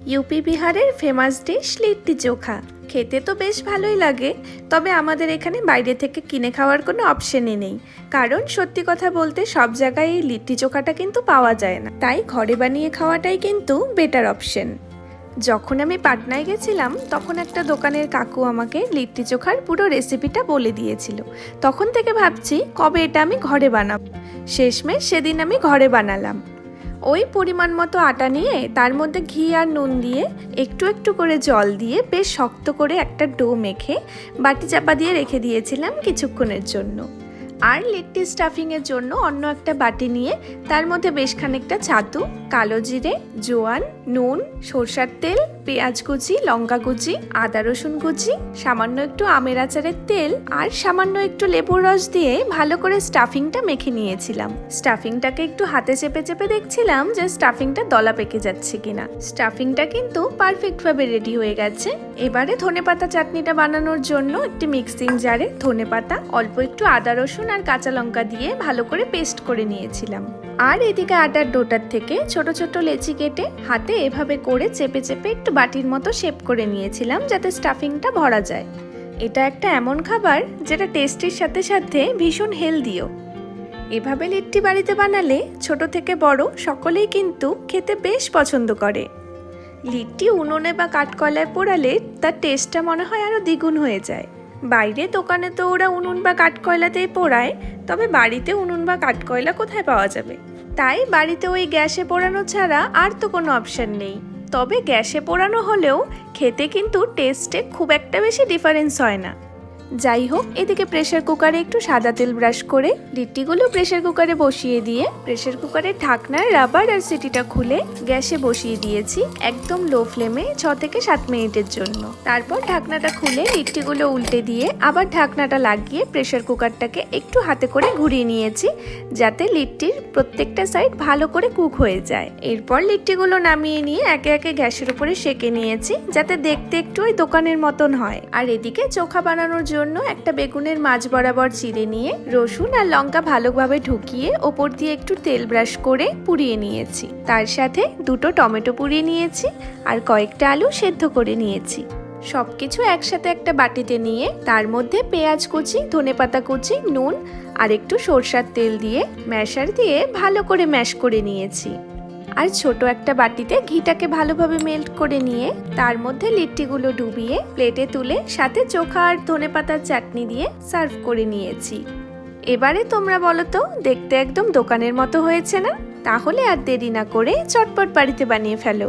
UP বিহারের famous dish litti chokha. খেতে তো বেশ ভালোই লাগে, তবে আমাদের এখানে বাইরে থেকে কিনে খাওয়ার কোনো অপশনই নেই, কারণ সত্যি কথা বলতে সব জায়গায় এই লিট্টি চোখাটা কিন্তু পাওয়া যায় না। তাই ঘরে বানিয়ে খাওয়াটাই কিন্তু বেটার অপশন। যখন আমি পাটনায় গেছিলাম তখন একটা দোকানের কাকু আমাকে লিট্টি চোখার পুরো রেসিপিটা বলে দিয়েছিল। তখন থেকে ভাবছি কবে এটা আমি ঘরে বানাবো। শেষমেশ সেদিন আমি ঘরে বানালাম। ওই পরিমাণ মতো আটা নিয়ে তার মধ্যে ঘি আর নুন দিয়ে একটু একটু করে জল দিয়ে বেশ শক্ত করে একটা ডো মেখে বাটি চাপা দিয়ে রেখে দিয়েছিলাম কিছুক্ষণের জন্য। আর লিট্টি স্টাফিংয়ের জন্য অন্য একটা বাটি নিয়ে তার মধ্যে বেশ খানিকটা ছাতু, কালো জিরে, জোয়ান, নুন, সরষার তেল, পেঁয়াজ কুচি, লঙ্কা কুচি, আদা রসুন কুচি, সামান্য একটু আমের আচারের তেল আর সামান্য একটু লেবুর রস দিয়ে ভালো করে স্টাফিংটা মেখে নিয়েছিলাম। স্টাফিংটাকে একটু হাতে চেপে চেপে দেখছিলাম যে স্টাফিংটা দলা পেকে যাচ্ছে কিনা। স্টাফিংটা কিন্তু পারফেক্টভাবে রেডি হয়ে গেছে। এবারে ধনেপাতা চাটনিটা বানানোর জন্য একটি মিক্সিং জারে ধনেপাতা, অল্প একটু আদা রসুন আর কাঁচা লঙ্কা দিয়ে ভালো করে পেস্ট করে নিয়েছিলাম। আর এদিকে আটার ডোটার থেকে ছোট ছোট লেচি কেটে হাতে এভাবে করে চেপে চেপে একটু বাটির মতো শেপ করে নিয়েছিলাম যাতে স্টাফিংটা ভরা যায়। এটা একটা এমন খাবার যেটা টেস্টির সাথে সাথে ভীষণ হেলদিও। এভাবে লিট্টি বাড়িতে বানালে ছোট থেকে বড় সকলেই কিন্তু খেতে বেশ পছন্দ করে। লিট্টি উনুনে বা কাঠকয়লায় পোড়ালে তার টেস্টটা মনে হয় আরও দ্বিগুণ হয়ে যায়। বাইরে দোকানে তো ওরা উনুন বা কাঠকয়লাতেই পোড়ায়, তবে বাড়িতে উনুন বা কাঠকয়লা কোথায় পাওয়া যাবে? তাই বাড়িতে ওই গ্যাসে পোড়ানো ছাড়া আর তো কোনো অপশন নেই। তবে গ্যাসে পোড়ানো হলেও খেতে কিন্তু টেস্টে খুব একটা বেশি ডিফারেন্স হয় না। যাই হোক, এদিকে প্রেসার কুকারে একটু সাদা তেল ব্রাশ করে লিট্টিগুলো প্রেসার কুকারে বসিয়ে দিয়ে প্রেসার কুকারের ঢাকনার রাবার আর সিটিটা খুলে গ্যাসে বসিয়ে দিয়েছি একদম লো ফ্লেমে 6 থেকে 7 মিনিটের জন্য। তারপর ঢাকনাটা খুলে লিট্টিগুলো উল্টে দিয়ে আবার ঢাকনাটা লাগিয়ে প্রেসার কুকারটাকে একটু হাতে করে ঘুরিয়ে নিয়েছি যাতে লিট্টির প্রত্যেকটা সাইড ভালো করে কুক হয়ে যায়। এরপর লিট্টিগুলো নামিয়ে নিয়ে একে একে গ্যাসের উপরে সেঁকে নিয়েছি যাতে দেখতে একটু ওই দোকানের মতন হয়। আর এদিকে চোখা বানানোর জন্য একটা বেগুনের মাঝ বরাবর চিড়ে নিয়ে রসুন আর লঙ্কা ভালোভাবে ঢুকিয়ে ওপর দিয়ে একটু তেল ব্রাশ করে পুড়িয়ে নিয়েছি। তার সাথে দুটো টমেটো পুড়িয়ে নিয়েছি আর কয়েকটা আলু সেদ্ধ করে নিয়েছি। সবকিছু একসাথে একটা বাটিতে নিয়ে তার মধ্যে পেঁয়াজ কুচি, ধনেপাতা কুচি, নুন আর একটু সরষার তেল দিয়ে ম্যাশার দিয়ে ভালো করে ম্যাশ করে নিয়েছি। আর ছোট একটা বাটিতে ঘিটাকে ভালোভাবে মেল্ট করে নিয়ে তার মধ্যে লিট্টিগুলো ডুবিয়ে প্লেটে তুলে সাথে চোখা আর ধনেপাতার চাটনি দিয়ে সার্ভ করে নিয়েছি। এবারে তোমরা বলো তো, দেখতে একদম দোকানের মতো হয়েছে না? তাহলে আর দেরি না করে চটপট বাড়িতে বানিয়ে ফেলো।